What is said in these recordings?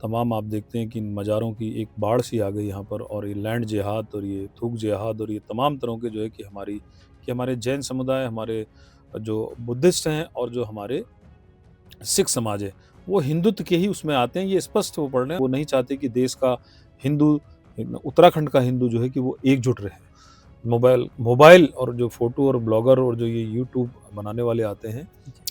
तमाम आप देखते हैं कि इन मज़ारों की एक बाढ़ सी आ गई यहाँ पर, और ये लैंड जिहाद और ये थूक जिहाद और ये तमाम तरह के जो है कि हमारे जैन समुदाय, हमारे जो बुद्धिस्ट हैं और जो हमारे सिख समाज है, वो हिंदुत्व के ही उसमें आते हैं। ये स्पष्ट वो पढ़ रहे हैं, वो नहीं चाहते कि देश का हिंदू, उत्तराखंड का हिंदू जो है कि वो एकजुट रहे। मोबाइल मोबाइल और जो फ़ोटो और ब्लॉगर और जो ये यूट्यूब बनाने वाले आते हैं,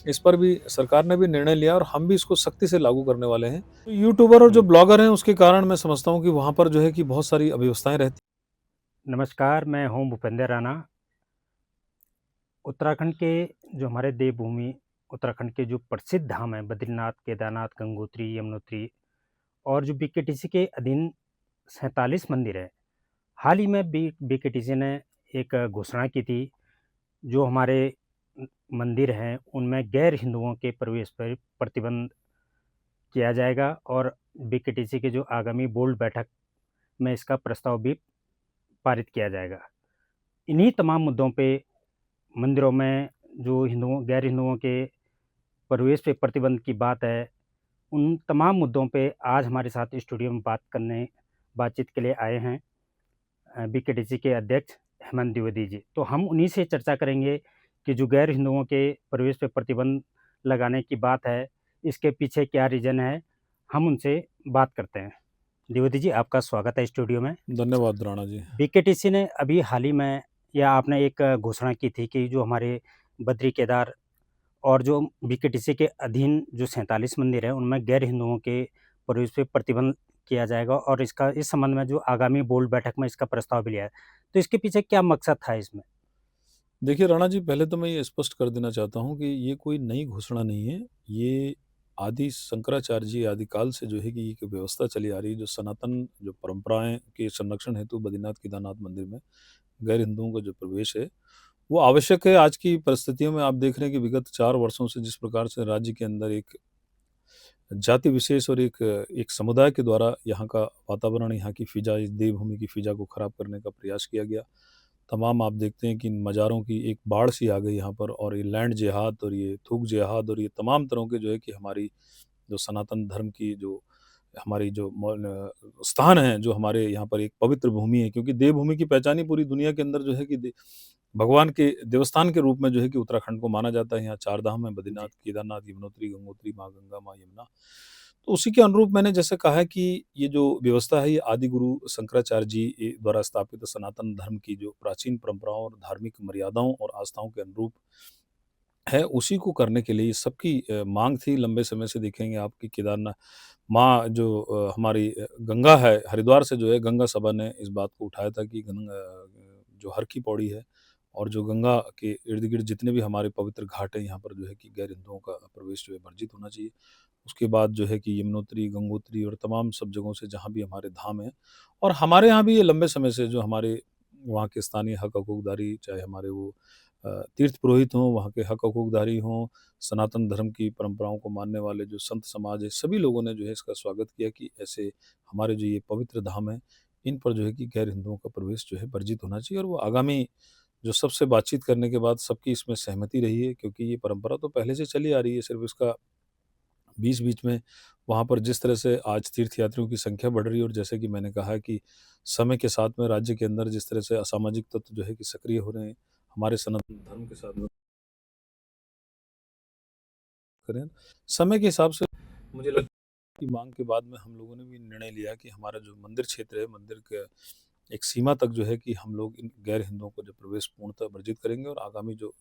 इस पर भी सरकार ने भी निर्णय लिया और हम भी इसको सख्ती से लागू करने वाले हैं। तो यूट्यूबर और जो हुँ। ब्लॉगर हैं, उसके कारण मैं समझता हूँ कि वहाँ पर जो है कि बहुत सारी अव्यवस्थाएँ रहती। नमस्कार, मैं हूँ भूपेंद्र राणा। उत्तराखंड के जो हमारे देवभूमि उत्तराखंड के जो प्रसिद्ध धाम हैं बद्रीनाथ, केदारनाथ, गंगोत्री, यमुनोत्री और जो बीकेटीसी के अधीन 47 मंदिर हैं। हाल ही में बीकेटीसी ने एक घोषणा की थी, जो हमारे मंदिर हैं, उनमें गैर हिंदुओं के प्रवेश पर प्रतिबंध किया जाएगा और बीकेटीसी के जो आगामी बोर्ड बैठक में इसका प्रस्ताव भी पारित किया जाएगा। इन्हीं तमाम मुद्दों पे मंदिरों में जो गैर हिंदुओं के प्रवेश पे प्रतिबंध की बात है, उन तमाम मुद्दों पे आज हमारे साथ स्टूडियो में बातचीत के लिए आए हैं बीकेटीसी के अध्यक्ष हेमंत द्विवेदी जी। तो हम उन्हीं से चर्चा करेंगे कि जो गैर हिंदुओं के प्रवेश पे प्रतिबंध लगाने की बात है, इसके पीछे क्या रीज़न है? हम उनसे बात करते हैं। द्विवेदी जी, आपका स्वागत है स्टूडियो में। धन्यवाद राणा जी। बीकेटीसी ने अभी हाल ही में या आपने एक घोषणा की थी कि जो हमारे बद्री केदार और जो बीकेटीसी के अधीन जो 47 मंदिर हैं, उनमें गैर हिंदुओं के प्रवेश पे प्रतिबंध किया जाएगा और इसका इस संबंध में जो आगामी बोर्ड बैठक में इसका प्रस्ताव भी लिया है। तो इसके पीछे क्या मकसद था इसमें? देखिए राणा जी, पहले तो मैं ये स्पष्ट कर देना चाहता हूँ कि ये कोई नई घोषणा नहीं है। ये आदि शंकराचार्य जी आदिकाल से जो है कि एक व्यवस्था चली आ रही है, जो सनातन जो परंपराएँ के संरक्षण हेतु बद्रीनाथ केदारनाथ मंदिर में गैर हिंदुओं का जो प्रवेश है, वो आवश्यक है। आज की परिस्थितियों में आप देख रहे हैं कि विगत 4 वर्षों से जिस प्रकार से राज्य के अंदर एक जाति विशेष और एक एक समुदाय के द्वारा यहाँ का वातावरण, यहाँ की फ़िज़ा, इस देवभूमि की फ़िज़ा को ख़राब करने का प्रयास किया गया। तमाम आप देखते हैं कि इन मज़ारों की एक बाढ़ सी आ गई यहाँ पर, और ये लैंड जिहाद और ये थूक जिहाद और ये तमाम तरह के जो है कि हमारी जो सनातन धर्म की जो हमारी जो स्थान है, जो हमारे यहाँ पर एक पवित्र भूमि है, क्योंकि देवभूमि की पहचान ही पूरी दुनिया के अंदर जो है कि भगवान के देवस्थान के रूप में जो है कि उत्तराखंड को माना जाता है। यहाँ 4 धाम है, बद्रीनाथ, जी। केदारनाथ, यमुनोत्री, गंगोत्री, माँ गंगा, माँ यमुना। तो उसी के अनुरूप मैंने जैसे कहा है कि ये जो व्यवस्था है, ये आदि गुरु शंकराचार्य जी द्वारा स्थापित सनातन धर्म की जो प्राचीन परंपराओं और धार्मिक मर्यादाओं और आस्थाओं के अनुरूप है, उसी को करने के लिए सबकी माँग थी। लंबे समय से देखेंगे आप कि केदारनाथ माँ जो हमारी गंगा है, हरिद्वार से जो है गंगा सभा ने इस बात को उठाया था कि जो हर की पौड़ी है और जो गंगा के इर्द-गिर्द जितने भी हमारे पवित्र घाट हैं, यहाँ पर जो है कि गैर हिंदुओं का प्रवेश जो है वर्जित होना चाहिए। उसके बाद जो है कि यमुनोत्री, गंगोत्री और तमाम सब जगहों से जहाँ भी हमारे धाम हैं, और हमारे यहाँ भी ये लंबे समय से जो हमारे वहाँ के स्थानीय हक-हकूकदारी, चाहे हमारे वो तीर्थ पुरोहित हों, वहाँ के हक-हकूकदारी हों, सनातन धर्म की परंपराओं को मानने वाले जो संत समाज है, सभी लोगों ने जो है इसका स्वागत किया कि ऐसे हमारे जो ये पवित्र धाम हैं, इन पर जो है कि गैर हिंदुओं का प्रवेश जो है वर्जित होना चाहिए। और वो आगामी जो सबसे बातचीत करने के बाद सबकी इसमें सहमति रही है, क्योंकि ये परंपरा तो पहले से चली आ रही है, सिर्फ़ इसका बीच-बीच में वहाँ पर जिस तरह से आज तीर्थयात्रियों की संख्या बढ़ रही है, और जैसे कि मैंने कहा कि समय के साथ में राज्य के अंदर जिस तरह से असामाजिक तत्व जो है कि सक्रिय हो रहे हैं, हमारे सनातन धर्म के साथ में करें, समय के हिसाब से मुझे लगता है कि माँग के बाद में हम लोगों ने भी निर्णय लिया कि हमारा जो मंदिर क्षेत्र है, मंदिर के एक सीमा तक जो है कि हम लोग इन गैर हिंदुओं को जो प्रवेश पूर्णतः वर्जित करेंगे, और आगामी जो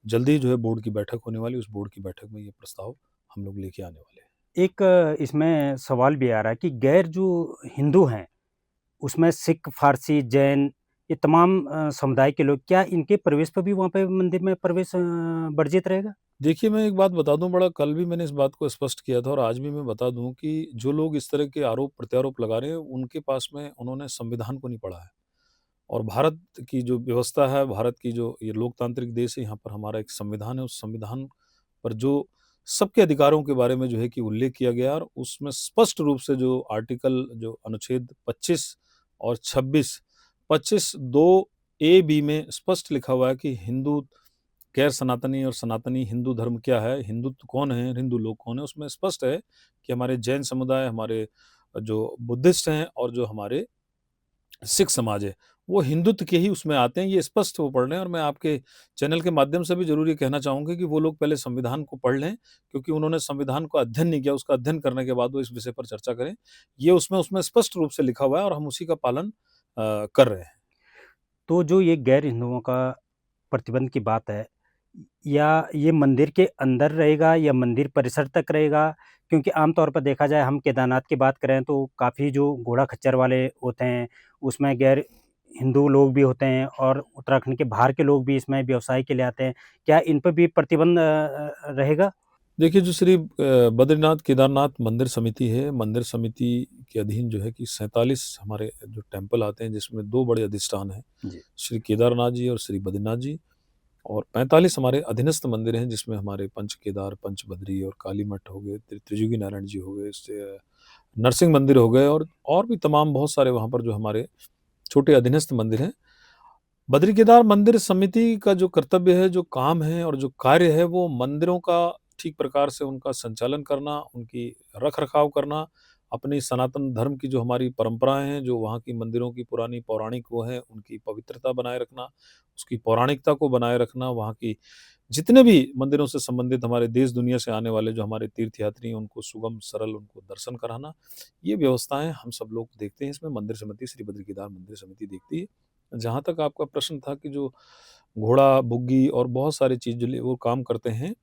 जल्दी ही जो है बोर्ड की बैठक होने वाली है, उस बोर्ड की बैठक में ये प्रस्ताव हम लोग लेके आने वाले हैं। एक इसमें सवाल भी आ रहा है कि गैर जो हिंदू हैं, उसमें सिख, फारसी, जैन ये तमाम समुदाय के लोग, क्या इनके प्रवेश पे भी वहाँ पे मंदिर में प्रवेश वर्जित रहेगा? देखिए, मैं एक बात बता दूँ, बड़ा कल भी मैंने इस बात को स्पष्ट किया था और आज भी मैं बता दूँ कि जो लोग इस तरह के आरोप-प्रत्यारोप लगा रहे हैं, उनके पास में उन्होंने संविधान को नहीं पढ़ा है। और भारत की जो व्यवस्था है, भारत की जो ये लोकतांत्रिक देश है, यहाँ पर हमारा एक संविधान है, उस संविधान पर जो सबके अधिकारों के बारे में जो है कि उल्लेख किया गया, और उसमें स्पष्ट रूप से जो आर्टिकल जो अनुच्छेद 25 और 26, 25 2 ए, बी में स्पष्ट लिखा हुआ है कि हिंदू गैर सनातनी और सनातनी हिंदू धर्म क्या है, हिंदुत्व कौन है, हिंदू लोग कौन है, उसमें स्पष्ट है कि हमारे जैन समुदाय, हमारे जो बुद्धिस्ट हैं और जो हमारे सिख समाज है, वो हिंदुत्व के ही उसमें आते हैं, ये स्पष्ट वो पढ़ लें। और मैं आपके चैनल के माध्यम से भी ज़रूर ये कहना चाहूँगा कि वो लोग पहले संविधान को पढ़ लें, क्योंकि उन्होंने संविधान को अध्ययन नहीं किया, उसका अध्ययन करने के बाद वो इस विषय पर चर्चा करें। ये उसमें उसमें स्पष्ट रूप से लिखा हुआ है और हम उसी का पालन कर रहे हैं। तो जो ये गैर हिंदुओं का प्रतिबंध की बात है, या ये मंदिर के अंदर रहेगा या मंदिर परिसर तक रहेगा? क्योंकि आम तौर पर देखा जाए, हम केदारनाथ की बात करें तो काफ़ी जो घोड़ा खच्चर वाले होते हैं, उसमें गैर हिंदू लोग भी होते हैं और उत्तराखंड के बाहर के लोग भी इसमें व्यवसाय के लिए आते हैं। क्या इन पे भी प्रतिबंध रहेगा? देखिए, जो श्री बद्रीनाथ केदारनाथ मंदिर समिति है, मंदिर समिति के अधीन जो है कि 47 हमारे जो टेम्पल आते हैं, जिसमें 2 बड़े अधिष्ठान हैं, जी। श्री केदारनाथ जी और श्री बद्रीनाथ जी। और 45 हमारे अधीनस्थ मंदिर हैं, जिसमें हमारे पंच केदार, पंच बद्री और काली मठ हो गए, त्रिजुगी नारायण जी हो गए, इससे नरसिंह मंदिर हो गए और भी तमाम बहुत सारे वहाँ पर जो हमारे छोटे अधीनस्थ मंदिर हैं। बद्री केदार मंदिर समिति का जो कर्तव्य है, जो काम है और जो कार्य है, वो मंदिरों का ठीक प्रकार से उनका संचालन करना, उनकी रख-रखाव करना, अपनी सनातन धर्म की जो हमारी परंपराएँ हैं, जो वहाँ की मंदिरों की पुरानी पौराणिक वो हैं, उनकी पवित्रता बनाए रखना, उसकी पौराणिकता को बनाए रखना, वहाँ की जितने भी मंदिरों से संबंधित हमारे देश-दुनिया से आने वाले जो हमारे तीर्थयात्री हैं, उनको सुगम, सरल उनको दर्शन कराना, ये व्यवस्थाएँ हम सब लोग देखते हैं। इसमें मंदिर समिति, श्री बद्री केदार मंदिर समिति देखती है। जहाँ तक आपका प्रश्न था कि जो घोड़ा, बुग्गी और बहुत सारी चीज़ जो वो काम करते हैं,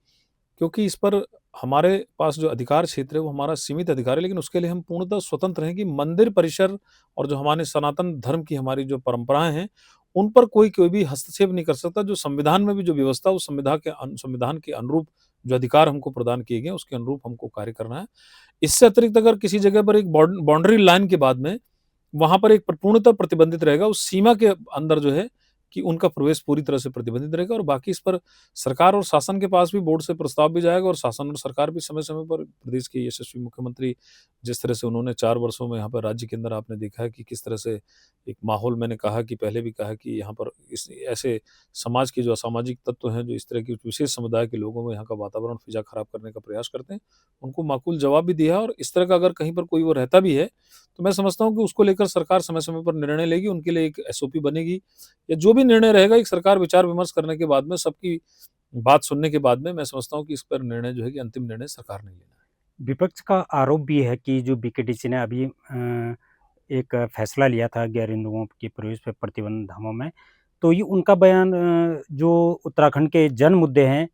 क्योंकि इस पर हमारे पास जो अधिकार क्षेत्र है, वो हमारा सीमित अधिकार है, लेकिन उसके लिए हम पूर्णतः स्वतंत्र हैं कि मंदिर परिसर और जो हमारे सनातन धर्म की हमारी जो परंपराएँ हैं, उन पर कोई भी हस्तक्षेप नहीं कर सकता। जो संविधान में भी जो व्यवस्था है, उस संविधान के अनुरूप जो अधिकार हमको प्रदान किए गए हैं, उसके अनुरूप हमको कार्य करना है। इससे अतिरिक्त अगर किसी जगह पर एक बाउंड्री लाइन के बाद में वहाँ पर एक पूर्णतः प्रतिबंधित रहेगा, उस सीमा के अंदर जो है कि उनका प्रवेश पूरी तरह से प्रतिबंधित रहेगा और बाकी इस पर सरकार और शासन के पास भी बोर्ड से प्रस्ताव भी जाएगा और शासन और सरकार भी समय-समय पर प्रदेश के यशस्वी मुख्यमंत्री जिस तरह से उन्होंने 4 वर्षों में यहाँ पर राज्य के अंदर आपने देखा है कि किस तरह से एक माहौल मैंने कहा कि पहले भी कहा कि यहाँ पर इस ऐसे समाज के जो असामाजिक तत्व हैं, जो इस तरह के विशेष समुदाय के लोगों में यहाँ का वातावरण फिज़ा खराब करने का प्रयास करते हैं, उनको माकूल जवाब भी दिया है और इस तरह का अगर कहीं पर कोई वो रहता भी है, तो मैं समझता हूँ कि उसको लेकर सरकार समय-समय पर निर्णय लेगी, उनके लिए एक एसओपी बनेगी या जो भी निर्णय रहेगा एक सरकार विचार-विमर्श करने के बाद में सबकी बात सुनने के बाद में मैं समझता हूँ कि इस पर निर्णय जो है कि अंतिम निर्णय सरकार ने लेना है। विपक्ष का आरोप भी है कि जो बीकेटीसी ने अभी एक फैसला लिया था गैर हिंदुओं के प्रवेश पे प्रतिबंध धामों में, तो ये उनका बयान जो उत्तराखंड के जन मुद्दे हैं,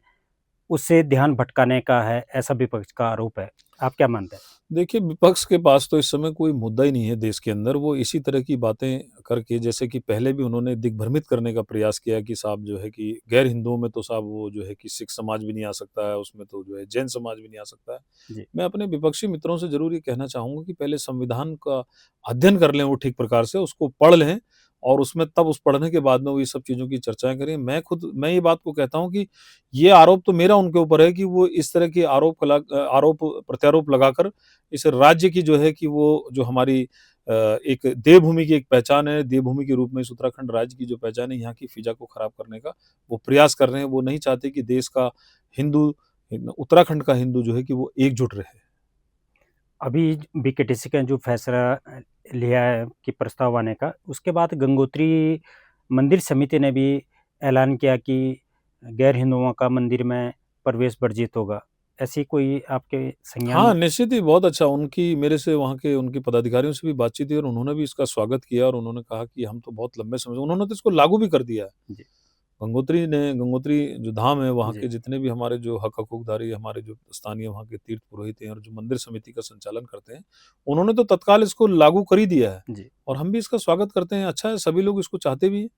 उससे ध्यान भटकाने का है, ऐसा विपक्ष का आरोप है। आप क्या मानते हैं? देखिए, विपक्ष के पास तो इस समय कोई मुद्दा ही नहीं है देश के अंदर। वो इसी तरह की बातें करके जैसे कि पहले भी उन्होंने दिग्भ्रमित करने का प्रयास किया कि साहब जो है कि गैर हिंदुओं में तो साहब वो जो है कि सिख समाज भी नहीं आ सकता है, उसमें तो जो है जैन समाज भी नहीं आ सकता है। जी। मैं अपने विपक्षी मित्रों से ज़रूर ये कहना चाहूँगा कि पहले संविधान का अध्ययन कर लें वो ठीक प्रकार से, उसको पढ़ लें और उसमें तब उस पढ़ने के बाद में वो ये सब चीज़ों की चर्चाएँ करें। मैं ये बात को कहता हूँ कि ये आरोप तो मेरा उनके ऊपर है कि वो इस तरह के आरोप-प्रत्यारोप लगाकर इस राज्य की जो है कि वो जो हमारी एक देवभूमि की एक पहचान है, देवभूमि के रूप में इस उत्तराखंड राज्य की जो पहचान है, यहाँ की फ़िज़ा को ख़राब करने का वो प्रयास कर रहे हैं। वो नहीं चाहते कि देश का हिंदू उत्तराखंड का हिंदू जो है कि वो एकजुट रहे। अभी बीकेटीसी का जो फैसला लिया है कि प्रस्ताव आने का, उसके बाद गंगोत्री मंदिर समिति ने भी ऐलान किया कि गैर हिंदुओं का मंदिर में प्रवेश वर्जित होगा। ऐसी कोई आपके संज्ञान हाँ, में? निश्चित ही बहुत अच्छा उनकी मेरे से वहाँ के उनके पदाधिकारियों से भी बातचीत हुई और उन्होंने भी इसका स्वागत किया और उन्होंने कहा कि हम तो बहुत लंबे समय से उन्होंने तो इसको लागू भी कर दिया है। जी, गंगोत्री जो धाम है, वहाँ जी। के जितने भी हमारे जो हक-हकूकदारी हमारे जो स्थानीय वहाँ के तीर्थ पुरोहित हैं और जो मंदिर समिति का संचालन करते हैं, उन्होंने तो तत्काल इसको लागू कर ही दिया है जी। और हम भी इसका स्वागत करते हैं। अच्छा है, सभी लोग इसको चाहते भी हैं।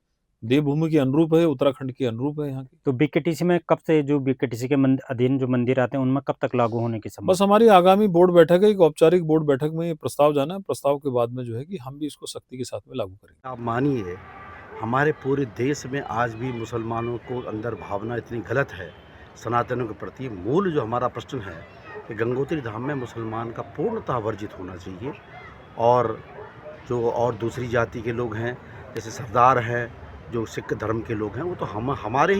देवभूमि के अनुरूप है, उत्तराखंड के अनुरूप है यहाँ की। तो बीकेटीसी में कब से जो बीकेटीसी के अधीन जो मंदिर आते हैं, उनमें कब तक लागू होने की बस संभावना? हमारी आगामी बोर्ड बैठक है, एक औपचारिक बोर्ड बैठक में ये प्रस्ताव जाना है, प्रस्ताव के बाद में जो है कि हम भी इसको सख्ती के साथ में लागू करेंगे। आप मानिए, हमारे पूरे देश में आज भी मुसलमानों को अंदर भावना इतनी गलत है सनातनों के प्रति। मूल जो हमारा प्रश्न है कि गंगोत्री धाम में मुसलमान का पूर्णतः वर्जित होना चाहिए और जो और दूसरी जाति के लोग हैं, जैसे सरदार हैं, जो सिख धर्म के लोग हैं, वो तो हमारे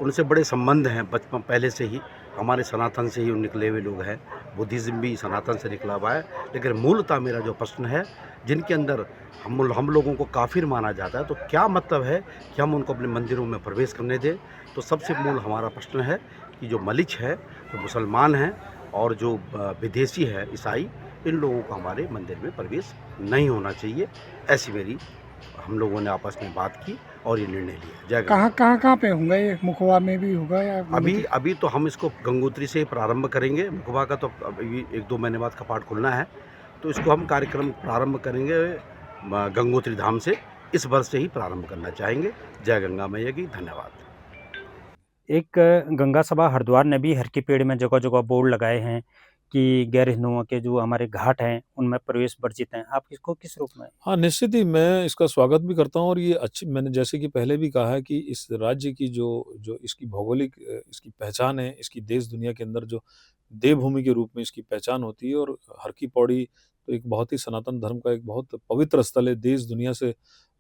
उनसे बड़े संबंध हैं बचपन पहले से ही, हमारे सनातन से ही निकले हुए लोग हैं। बुद्धिज़्म भी सनातन से निकला हुआ है। लेकिन मूलतः मेरा जो प्रश्न है, जिनके अंदर हम लोगों को काफ़िर माना जाता है, तो क्या मतलब है कि हम उनको अपने मंदिरों में प्रवेश करने दें? तो सबसे मूल हमारा प्रश्न है कि जो मलिच है, जो मुसलमान हैं और जो विदेशी है ईसाई, इन लोगों को हमारे मंदिर में प्रवेश नहीं होना चाहिए। ऐसी मेरी हम लोगों ने आपस में बात की और ये निर्णय लिया। जय गंगा। कहाँ पे होंगे ये? मुखवा में भी होगा या अभी तो हम इसको गंगोत्री से ही प्रारंभ करेंगे। मुखबा का तो अभी 1-2 महीने बाद कपाट खुलना है, तो इसको हम कार्यक्रम प्रारंभ करेंगे गंगोत्री धाम से। इस वर्ष से ही प्रारंभ करना चाहेंगे। जय गंगा मैया की। धन्यवाद। एक गंगा सभा हरिद्वार ने भी हर की पेड़ में जगह-जगह बोर्ड लगाए हैं कि गैर हिंदुओं के जो हमारे घाट हैं, उनमें प्रवेश वर्जित हैं। आप इसको किस रूप में? हाँ, निश्चित ही मैं इसका स्वागत भी करता हूँ और ये अच्छी मैंने जैसे कि पहले भी कहा है कि इस राज्य की जो जो इसकी भौगोलिक इसकी पहचान है, इसकी देश दुनिया के अंदर जो देवभूमि के रूप में इसकी पहचान होती है और हर की पौड़ी तो एक बहुत ही सनातन धर्म का एक बहुत पवित्र स्थल है। देश दुनिया से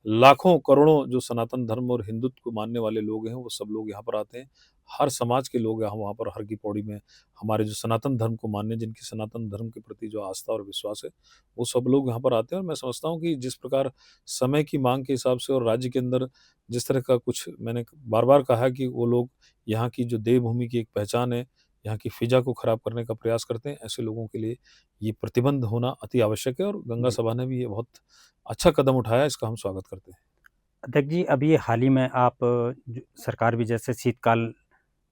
लाखों, करोड़ों जो सनातन धर्म और हिंदुत्व को मानने वाले लोग हैं, वो सब लोग यहाँ पर आते हैं। हर समाज के लोग यहाँ वहाँ पर हर की पौड़ी में हमारे जो सनातन धर्म को मानने जिनकी सनातन धर्म के प्रति जो आस्था और विश्वास है, वो सब लोग यहाँ पर आते हैं और मैं समझता हूँ कि जिस प्रकार समय की माँग के हिसाब से और राज्य के अंदर जिस तरह का कुछ मैंने बार-बार कहा कि वो लोग यहाँ की जो देवभूमि की एक पहचान है, यहाँ की फ़िज़ा को ख़राब करने का प्रयास करते हैं, ऐसे लोगों के लिए ये प्रतिबंध होना अति आवश्यक है और गंगा जी। सभा ने भी ये बहुत अच्छा कदम उठाया है, इसका हम स्वागत करते हैं। अध्यक्ष जी, अभी हाल ही में आप जो सरकार भी जैसे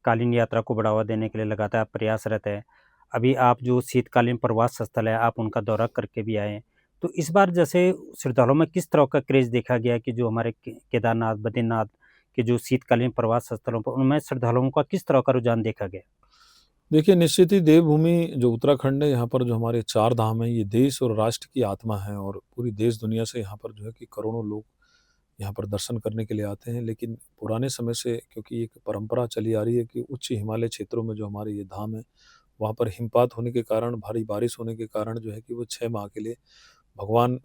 कालीन यात्रा को बढ़ावा देने के लिए लगातार प्रयासरत है। अभी आप जो शीतकालीन प्रवास स्थल है, आप उनका दौरा करके भी आए हैं। तो इस बार जैसे श्रद्धालुओं में किस तरह का क्रेज़ देखा गया कि जो हमारे केदारनाथ, बद्रीनाथ के जो शीतकालीन प्रवास स्थलों पर, उनमें श्रद्धालुओं का किस तरह का रुझान देखा गया? देखिए, निश्चित ही देवभूमि जो उत्तराखंड है, यहाँ पर जो हमारे 4 धाम हैं, ये देश और राष्ट्र की आत्मा है और पूरी देश दुनिया से यहाँ पर जो है कि करोड़ों लोग यहाँ पर दर्शन करने के लिए आते हैं। लेकिन पुराने समय से क्योंकि एक परंपरा चली आ रही है कि उच्च हिमालय क्षेत्रों में जो हमारे ये धाम है, वहाँ पर हिमपात होने के कारण, भारी बारिश होने के कारण जो है कि वो 6 माह के लिए भगवान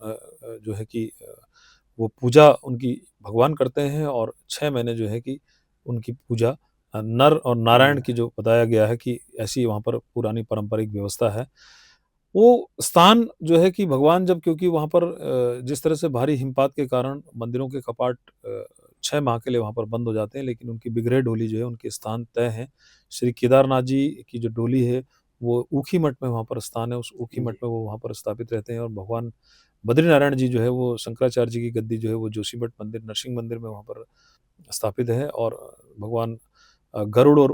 जो है कि वो पूजा उनकी भगवान करते हैं और 6 महीने जो है कि उनकी पूजा नर और नारायण की जो बताया गया है कि ऐसी वहाँ पर पुरानी पारंपरिक व्यवस्था है। वो स्थान जो है कि भगवान जब क्योंकि वहाँ पर जिस तरह से भारी हिमपात के कारण मंदिरों के कपाट 6 माह के लिए वहाँ पर बंद हो जाते हैं, लेकिन उनकी बिगड़े डोली जो है उनके स्थान तय हैं। श्री केदारनाथ जी की जो डोली है, वो ऊखी मठ में वहाँ पर स्थान है, उस ऊखी मठ जी। में वो वहाँ पर स्थापित रहते हैं और भगवान बद्रीनारायण जी जो है वो शंकराचार्य जी की गद्दी जो है वो जोशीमठ मंदिर, नरसिंह मंदिर में वहाँ पर स्थापित है और भगवान गरुड़ और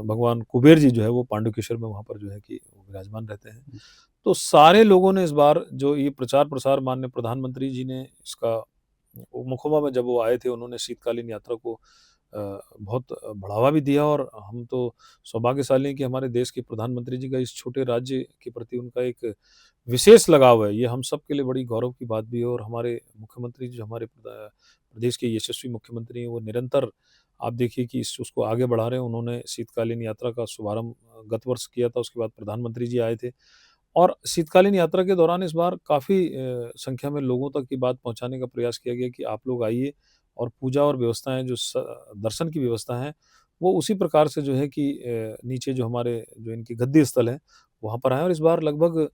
भगवान कुबेर जी जो है वो पांडुकेश्वर में वहाँ पर जो है कि वो विराजमान रहते हैं। तो सारे लोगों ने इस बार जो ये प्रचार-प्रसार माननीय प्रधानमंत्री जी ने इसका मखोबा में जब वो आए थे उन्होंने शीतकालीन यात्रा को बहुत बढ़ावा भी दिया और हम तो सौभाग्यशाली हैं कि हमारे देश के प्रधानमंत्री जी का इस छोटे राज्य के प्रति उनका एक विशेष लगाव है। ये हम सब के लिए बड़ी गौरव की बात भी है और हमारे मुख्यमंत्री जो हमारे प्रदेश के यशस्वी मुख्यमंत्री हैं वो निरंतर आप देखिए कि इस उसको आगे बढ़ा रहे हैं। उन्होंने शीतकालीन यात्रा का शुभारंभ गत वर्ष किया था, उसके बाद प्रधानमंत्री जी आए थे और शीतकालीन यात्रा के दौरान इस बार काफ़ी संख्या में लोगों तक ये बात पहुँचाने का प्रयास किया गया कि आप लोग आइए और पूजा और व्यवस्थाएँ जो दर्शन की व्यवस्था है, वो उसी प्रकार से जो है कि नीचे जो हमारे जो इनके गद्दी स्थल है, वहाँ पर आएँ और इस बार लगभग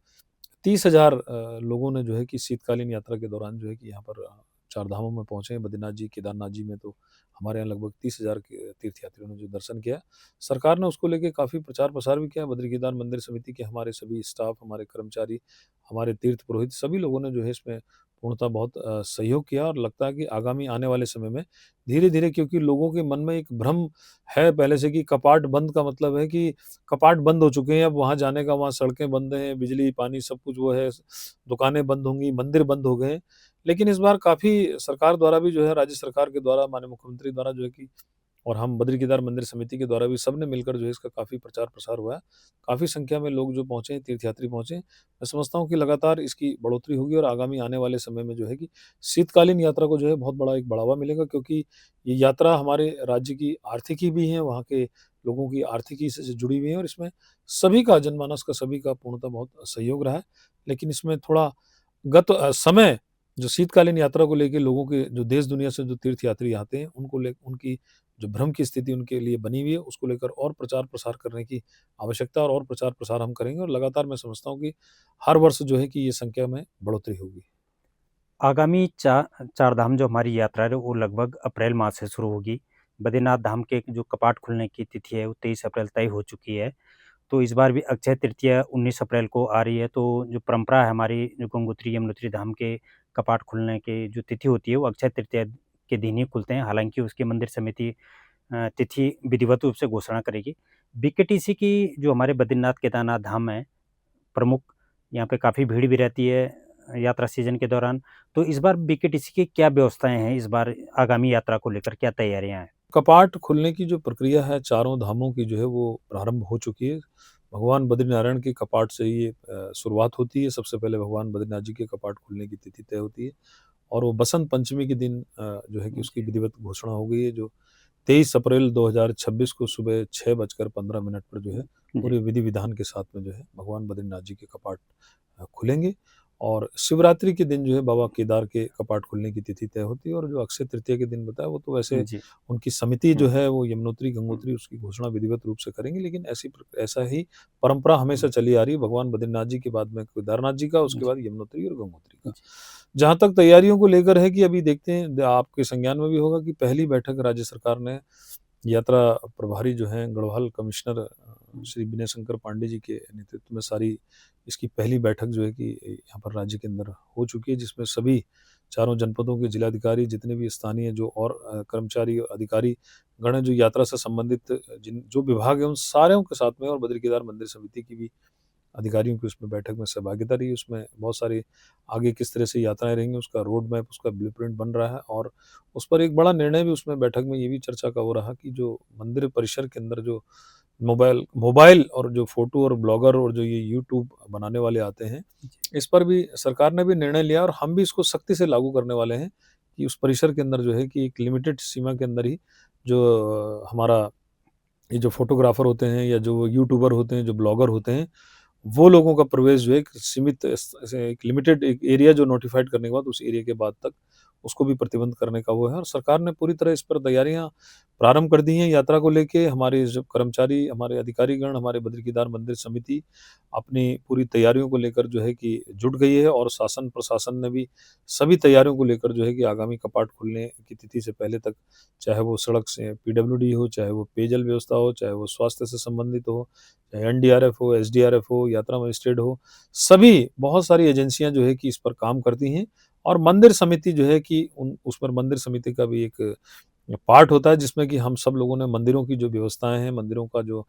30,000 लोगों ने जो है कि शीतकालीन यात्रा के दौरान जो है कि यहाँ पर 4 धामों में पहुँचे हैं। बद्रीनाथ जी, केदारनाथ जी में तो हमारे यहाँ लगभग 30,000 के तीर्थयात्रियों ने जो दर्शन किया। सरकार ने उसको लेके काफ़ी प्रचार-प्रसार भी किया। बद्री केदार मंदिर समिति के हमारे सभी स्टाफ, हमारे कर्मचारी, हमारे तीर्थ पुरोहित सभी लोगों ने जो है इसमें पूर्णतः बहुत सहयोग किया और लगता है कि आगामी आने वाले समय में धीरे-धीरे क्योंकि लोगों के मन में एक भ्रम है पहले से कि कपाट बंद का मतलब है कि कपाट बंद हो चुके हैं, अब वहाँ जाने का वहाँ सड़कें बंद हैं, बिजली, पानी सब कुछ वो है, दुकानें बंद होंगी, मंदिर बंद हो गए हैं। लेकिन इस बार काफ़ी सरकार द्वारा भी जो है राज्य सरकार के द्वारा माननीय मुख्यमंत्री द्वारा जो है कि और हम बद्री केदार मंदिर समिति के द्वारा भी सबने मिलकर जो है इसका काफ़ी प्रचार-प्रसार हुआ है। काफ़ी संख्या में लोग जो पहुँचे हैं, तीर्थयात्री पहुँचे हैं। मैं समझता हूँ कि लगातार इसकी बढ़ोतरी होगी और आगामी आने वाले समय में जो है कि शीतकालीन यात्रा को जो है बहुत बड़ा एक बढ़ावा मिलेगा क्योंकि ये यात्रा हमारे राज्य की आर्थिकी भी है, वहाँ के लोगों की आर्थिकी से जुड़ी हुई है और इसमें सभी का जनमानस का सभी का पूर्णतः बहुत सहयोग रहा है। लेकिन इसमें थोड़ा समय जो शीतकालीन यात्रा को लेके लोगों के जो देश दुनिया से जो तीर्थयात्री आते हैं, उनको ले उनकी जो भ्रम की स्थिति उनके लिए बनी हुई है, उसको लेकर और प्रचार-प्रसार करने की आवश्यकता है और प्रचार-प्रसार हम करेंगे और लगातार मैं समझता हूँ कि हर वर्ष जो है कि ये संख्या में बढ़ोतरी होगी। आगामी चार धाम जो हमारी यात्रा है वो लगभग अप्रैल माह से शुरू होगी। बद्रीनाथ धाम के जो कपाट खुलने की तिथि है वो 23 अप्रैल तय हो चुकी है। तो इस बार भी अक्षय तृतीया 19 अप्रैल को आ रही है, तो जो परंपरा है हमारी, जो गंगोत्री यमुनोत्री धाम के कपाट खुलने की जो तिथि होती है वो अक्षय तृतीया के दिन ही खुलते हैं। हालाँकि उसकी मंदिर समिति तिथि विधिवत रूप से घोषणा करेगी। बीकेटीसी की जो हमारे बद्रीनाथ केदारनाथ धाम है प्रमुख, यहाँ पे काफ़ी भीड़ भी रहती है यात्रा सीज़न के दौरान। तो इस बार बीकेटीसी की क्या व्यवस्थाएँ हैं, इस बार आगामी यात्रा को लेकर क्या तैयारियाँ हैं? कपाट खुलने की जो प्रक्रिया है चारों धामों की जो है वो प्रारंभ हो चुकी है। भगवान बद्रीनारायण के कपाट से ये शुरुआत होती है। सबसे पहले भगवान बद्रीनाथ जी के कपाट खुलने की तिथि तय होती है और वो बसंत पंचमी के दिन जो है कि उसकी जी, विधिवत घोषणा हो गई है, जो 23 अप्रैल 2026 को सुबह 6:15 पर जो है जी, पूरे विधि-विधान के साथ में जो है भगवान बद्रीनाथ जी के कपाट खुलेंगे और शिवरात्रि के दिन जो है बाबा केदार के कपाट खुलने की तिथि तय होती है और जो अक्षय तृतीया के दिन बताया वो तो वैसे जी। उनकी समिति हुँ, जो है वो यमुनोत्री, हुँ, गंगोत्री उसकी घोषणा विधिवत रूप से करेंगे, लेकिन ऐसा ही परंपरा हमेशा हुँ। चली आ रही है। भगवान बद्रीनाथ जी के बाद में केदारनाथ जी का, उसके जी, बाद यमुनोत्री और गंगोत्री का। जी, जहाँ तक तैयारियों को लेकर है कि अभी देखते हैं आपके संज्ञान में भी होगा कि पहली बैठक राज्य सरकार ने यात्रा प्रभारी जो हैं गढ़वाल कमिश्नर हुँ, श्री विनय शंकर पांडे जी के नेतृत्व में सारी इसकी पहली बैठक जो है कि यहाँ पर राज्य के अंदर हो चुकी है, जिसमें सभी चारों जनपदों के जिलाधिकारी जितने भी स्थानीय जो और कर्मचारी अधिकारी गण हैं, जो यात्रा से संबंधित जिन जो विभाग है उन सारों के साथ में और बद्री केदार मंदिर समिति की भी अधिकारियों की उसमें बैठक में सहभागिता रही। उसमें बहुत सारी आगे किस तरह से यात्राएँ रहेंगी, उसका रोड मैप, उसका ब्लूप्रिंट बन रहा है और उस पर एक बड़ा निर्णय भी उसमें बैठक में ये भी चर्चा का हो रहा कि जो मंदिर परिसर के अंदर जो मोबाइल मोबाइल और जो फ़ोटो और ब्लॉगर और जो ये यूट्यूब बनाने वाले आते हैं, जी, इस पर भी सरकार ने भी निर्णय लिया और हम भी इसको सख्ती से लागू करने वाले हैं कि उस परिसर के अंदर जो है कि एक लिमिटेड सीमा के अंदर ही जो हमारा ये जो फ़ोटोग्राफ़र होते हैं या जो यूट्यूबर होते हैं, जो ब्लॉगर होते हैं, वो लोगों का प्रवेश जो है एक सीमित ऐसे एक लिमिटेड एक एरिया जो नोटिफ़ाइड करने के बाद उस एरिया के बाद तक उसको भी प्रतिबंध करने का वो है और सरकार ने पूरी तरह इस पर तैयारियाँ प्रारंभ कर दी हैं यात्रा को लेके। हमारे जो कर्मचारी, हमारे अधिकारीगण, हमारे बद्री केदार मंदिर समिति अपनी पूरी तैयारियों को लेकर जो है कि जुट गई है और शासन प्रशासन ने भी सभी तैयारियों को लेकर जो है कि आगामी कपाट खुलने की तिथि से पहले तक, चाहे वो सड़क से पीडब्ल्यूडी हो, चाहे वो पेयजल व्यवस्था हो, चाहे वो स्वास्थ्य से संबंधित हो, चाहे एनडीआरएफ हो, एसडीआरएफ हो, यात्रा मजिस्ट्रेट हो, सभी बहुत सारी एजेंसियाँ जो है कि इस पर काम करती हैं और मंदिर समिति जो है कि उन उस पर मंदिर समिति का भी एक पार्ट होता है जिसमें कि हम सब लोगों ने मंदिरों की जो व्यवस्थाएँ हैं, मंदिरों का जो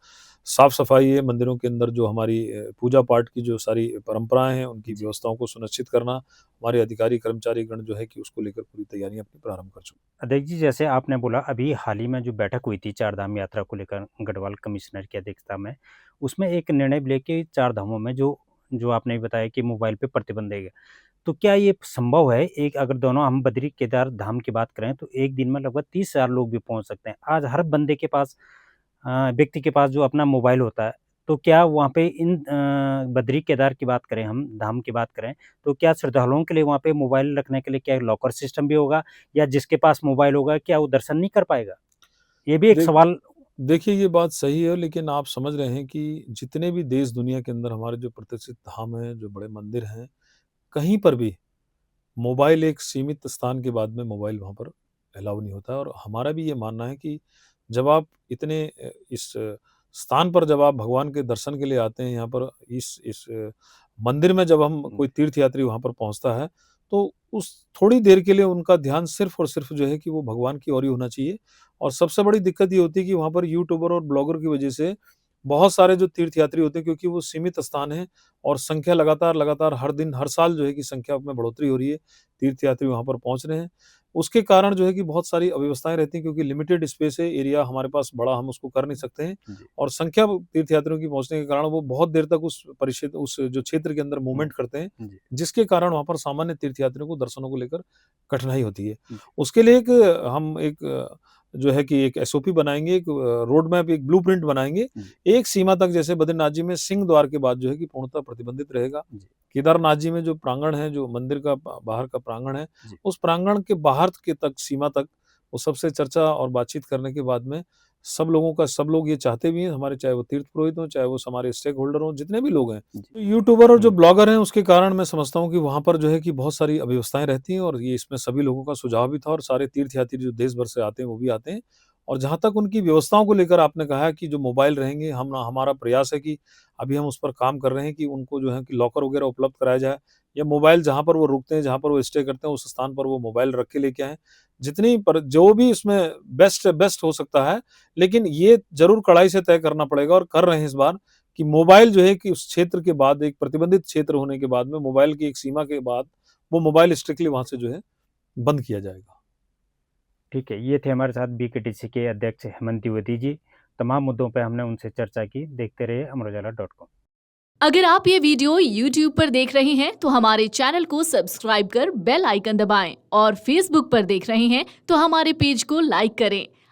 साफ-सफाई है, मंदिरों के अंदर जो हमारी पूजा-पाठ की जो सारी परंपराएँ हैं, उनकी जी। व्यवस्थाओं को सुनिश्चित करना, हमारे अधिकारी कर्मचारीगण जो है कि उसको लेकर पूरी तैयारियाँ अपनी प्रारंभ कर चुके हैं। अध्यक्ष जी, जैसे आपने बोला अभी हाल ही में जो बैठक हुई थी चार धाम यात्रा को लेकर गढ़वाल कमिश्नर की अध्यक्षता में, उसमें एक निर्णय भी लेके चार धामों में जो जो आपने बताया कि मोबाइल पे प्रतिबंध है। तो क्या ये संभव है, एक अगर दोनों हम बद्री केदार धाम की बात करें तो एक दिन में लगभग 30,000 लोग भी पहुँच सकते हैं। आज हर बंदे के पास व्यक्ति के पास जो अपना मोबाइल होता है, तो क्या वहाँ पे इन बद्री केदार की बात करें हम, धाम की बात करें, तो क्या श्रद्धालुओं के लिए वहाँ पे मोबाइल रखने के लिए क्या लॉकर सिस्टम भी होगा? या जिसके पास मोबाइल होगा क्या वो दर्शन नहीं कर पाएगा? ये भी एक देख सवाल। देखिए ये बात सही है लेकिन आप समझ रहे हैं कि जितने भी देश दुनिया के अंदर हमारे जो प्रतिष्ठित धाम हैं, जो बड़े मंदिर हैं, कहीं पर भी मोबाइल एक सीमित स्थान के बाद में मोबाइल वहाँ पर अलाउ नहीं होता है और हमारा भी ये मानना है कि जब आप इतने इस स्थान पर जब आप भगवान के दर्शन के लिए आते हैं यहाँ पर इस मंदिर में जब हम हुँ, कोई तीर्थयात्री वहाँ पर पहुँचता है, तो उस थोड़ी देर के लिए उनका ध्यान सिर्फ़ और सिर्फ़ जो है कि वो भगवान की ओर ही होना चाहिए और सबसे बड़ी दिक्कत ये होती है कि वहाँ पर यूट्यूबर और ब्लॉगर की वजह से बहुत सारे जो तीर्थयात्री होते हैं क्योंकि वो सीमित स्थान है और संख्या लगातार हर दिन, हर साल जो है कि संख्या में बढ़ोतरी हो रही है, तीर्थयात्री वहाँ पर पहुँच रहे हैं। उसके कारण जो है कि बहुत सारी अव्यवस्थाएँ रहती हैं क्योंकि लिमिटेड स्पेस है, एरिया हमारे पास बड़ा हम उसको कर नहीं सकते हैं जी। और संख्या तीर्थयात्रियों की पहुँचने के कारण वो बहुत देर तक उस परिक्षेत्र उस जो क्षेत्र के अंदर हुँ, मूवमेंट करते हैं, जी, जिसके कारण वहाँ पर सामान्य तीर्थयात्रियों को दर्शनों को लेकर कठिनाई होती है। जी, उसके लिए हम एक जो है कि एक एसओपी बनाएँगे, एक रोड मैप, एक ब्लूप्रिंट बनाएँगे। जी, एक सीमा तक जैसे बद्रीनाथ जी में सिंह द्वार के बाद जो है कि पूर्णतः प्रतिबंधित रहेगा। जी, केदारनाथ जी में जो प्रांगण है, जो मंदिर का बाहर का प्रांगण है, जी, उस प्रांगण के बाहर के तक सीमा तक वो सबसे चर्चा और बातचीत करने के बाद में सब लोग ये चाहते भी हैं, हमारे चाहे वो तीर्थ पुरोहित हों, चाहे वो हमारे स्टेक होल्डर हों, जितने भी लोग हैं। तो यूट्यूबर और जो ब्लॉगर हैं, उसके कारण मैं समझता हूँ कि वहाँ पर जो है कि बहुत सारी अव्यवस्थाएँ रहती हैं और ये इसमें सभी लोगों का सुझाव भी था और सारे तीर्थयात्री जो देश भर से आते हैं, वो भी आते हैं। और जहाँ तक उनकी व्यवस्थाओं को लेकर आपने कहा कि जो मोबाइल रहेंगे, हमारा प्रयास है कि अभी हम उस पर काम कर रहे हैं कि उनको जो है कि लॉकर वगैरह उपलब्ध कराया जाए या मोबाइल जहाँ पर वो रुकते हैं, जहाँ पर वो स्टे करते हैं, उस स्थान पर वो मोबाइल रख के लेके आएँ। जितनी पर जो भी इसमें बेस्ट हो सकता है, लेकिन ये ज़रूर कड़ाई से तय करना पड़ेगा और कर रहे हैं इस बार कि मोबाइल जो है कि उस क्षेत्र के बाद एक प्रतिबंधित क्षेत्र होने के बाद में मोबाइल की एक सीमा के बाद वो मोबाइल स्ट्रिक्टली वहाँ से जो है बंद किया जाएगा। ठीक है, ये थे हमारे साथ बीकेटीसी के अध्यक्ष हेमंत द्विवेदी जी। तमाम मुद्दों पे हमने उनसे चर्चा की। देखते रहिए अमरोजाला.com। अगर आप ये वीडियो YouTube पर देख रहे हैं तो हमारे चैनल को सब्सक्राइब कर बेल आइकन दबाएं और Facebook पर देख रहे हैं तो हमारे पेज को लाइक करें।